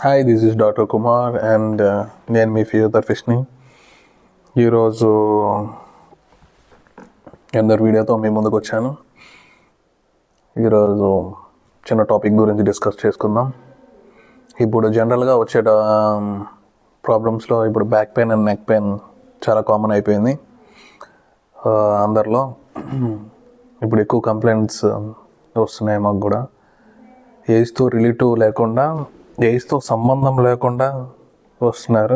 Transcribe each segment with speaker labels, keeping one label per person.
Speaker 1: Hi, this is doctor Kumar and నేను మీ ఫిజియోథెరపిస్ట్ని. ఈరోజు అందరి వీడియోతో మీ ముందుకు వచ్చాను. ఈరోజు చిన్న టాపిక్ గురించి డిస్కస్ చేసుకుందాం. ఇప్పుడు జనరల్గా వచ్చే ప్రాబ్లమ్స్లో ఇప్పుడు back pain and neck pain చాలా కామన్ అయిపోయింది అందరిలో. ఇప్పుడు ఎక్కువ కంప్లైంట్స్ వస్తున్నాయి మాకు కూడా. ఏజ్తో రిలేటివ్ లేకుండా, ఏజ్తో సంబంధం లేకుండా వస్తున్నారు.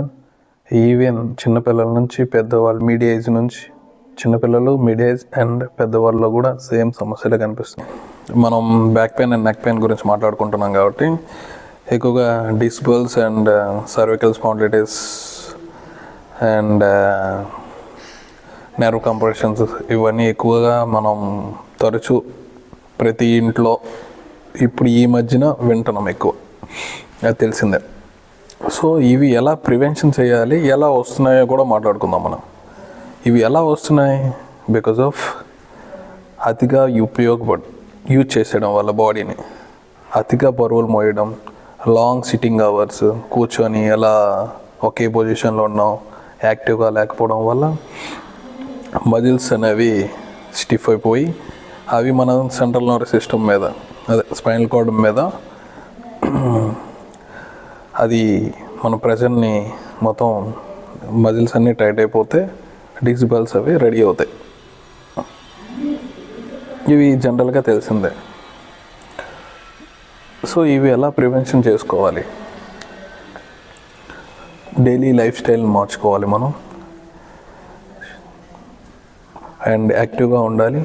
Speaker 1: ఈవెన్ చిన్నపిల్లల నుంచి పెద్దవాళ్ళు, మిడ్ ఏజ్ నుంచి చిన్నపిల్లలు, మిడ్ ఏజ్ అండ్ పెద్దవాళ్ళలో కూడా సేమ్ సమస్యలే కనిపిస్తున్నాయి. మనం back pain and neck pain గురించి మాట్లాడుకుంటున్నాం కాబట్టి ఎక్కువగా disc bulges and cervical spondylitis and nerve compressions ఇవన్నీ ఎక్కువగా మనం తరచూ ప్రతి ఇంట్లో ఇప్పుడు ఈ మధ్యన వింటున్నాం ఎక్కువ, అది తెలిసిందే. సో ఇవి ఎలా ప్రివెన్షన్ చేయాలి, ఎలా వస్తున్నాయో కూడా మాట్లాడుకుందాం మనం. ఇవి ఎలా వస్తున్నాయి? బికాజ్ ఆఫ్ అతిగా యూజ్ చేసేయడం వల్ల, బాడీని అతిగా బరువులు మోయడం, లాంగ్ సిట్టింగ్ అవర్స్ కూర్చొని ఎలా ఒకే పొజిషన్లో ఉన్నాం, యాక్టివ్గా లేకపోవడం వల్ల మజిల్స్ అనేవి స్టిఫ్ అయిపోయి అవి మన సెంట్రల్ నర్వస్ సిస్టమ్ మీద, అదే స్పైనల్ కార్డ్ మీద అది మన ప్రెషర్ని మొత్తం మజిల్స్ అన్నీ టైట్ అయిపోతే డిస్క్ బల్స్ అవి రెడీ అవుతాయి. ఇవి జనరల్గా తెలిసిందే. సో ఇవి ఎలా ప్రివెన్షన్ చేసుకోవాలి? డైలీ లైఫ్ స్టైల్ మార్చుకోవాలి మనం, అండ్ యాక్టివ్గా ఉండాలి,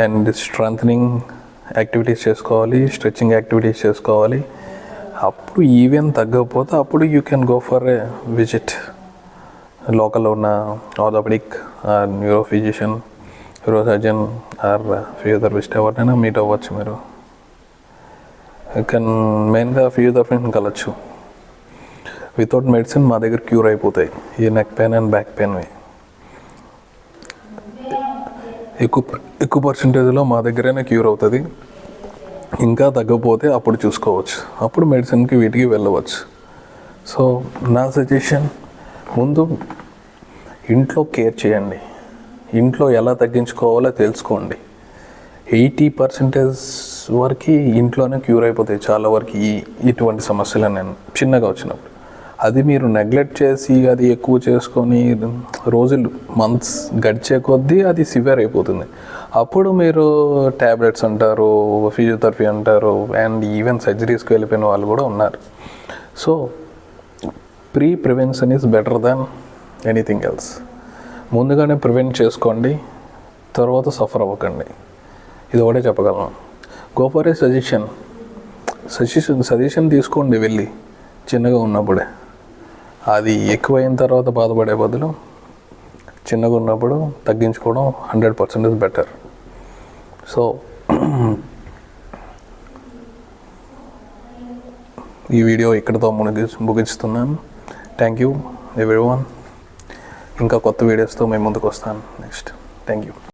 Speaker 1: అండ్ స్ట్రెంథనింగ్ యాక్టివిటీస్ చేసుకోవాలి, స్ట్రెచ్చింగ్ యాక్టివిటీస్ చేసుకోవాలి. అప్పుడు ఈవెన్ తగ్గకపోతే అప్పుడు you can go for a visit లోకల్లో ఉన్న orthopaedic, neuro physician, neurosurgeon or physiotherapist ఎవరినైనా మీట్ అవ్వచ్చు. మీరు మెయిన్గా ఫిజియోథెరపిస్ట్ని కలవచ్చు. వితౌట్ మెడిసిన్ మా దగ్గర క్యూర్ అయిపోతాయి ఈ నెక్ పెయిన్ అండ్ బ్యాక్ పెయిన్వి. ఎక్కువ పర్సంటేజ్లో మా దగ్గరైనా క్యూర్ అవుతుంది. ఇంకా తగ్గకపోతే అప్పుడు చూసుకోవచ్చు, అప్పుడు మెడిసిన్కి వీటికి వెళ్ళవచ్చు. సో నా సజెషన్, ముందు ఇంట్లో కేర్ చేయండి. ఇంట్లో ఎలా తగ్గించుకోవాలో తెలుసుకోండి. 80% వరకు ఇంట్లోనే క్యూర్ అయిపోతాయి చాలా వరకు ఇటువంటి సమస్యలు నేను చిన్నగా వచ్చినప్పుడు. అది మీరు నెగ్లెక్ట్ చేసి అది ఎక్కువ చేసుకొని రోజులు, మంత్స్ గడిచే కొద్దీ అది సివియర్ అయిపోతుంది. అప్పుడు మీరు ట్యాబ్లెట్స్ అంటారు, ఫిజియోథెరపీ అంటారు, అండ్ ఈవెన్ సర్జరీస్కి వెళ్ళిపోయిన వాళ్ళు కూడా ఉన్నారు. So prevention is better than anything else. ముందుగానే ప్రివెంట్ చేసుకోండి, తర్వాత సఫర్ అవ్వకండి. ఇది ఒకటే చెప్పగలను. గో ఫర్ ఏ సజెషన్ తీసుకోండి వెళ్ళి, చిన్నగా ఉన్నప్పుడే. అది ఎక్కువైన తర్వాత బాధపడే బదులు చిన్నగా ఉన్నప్పుడు తగ్గించుకోవడం 100% బెటర్. సో ఈ వీడియో ఇక్కడితో ముగిస్తున్నాను. Thank you everyone. ఇంకా కొత్త వీడియోస్తో మేము ముందుకు వస్తాను నెక్స్ట్. Thank you.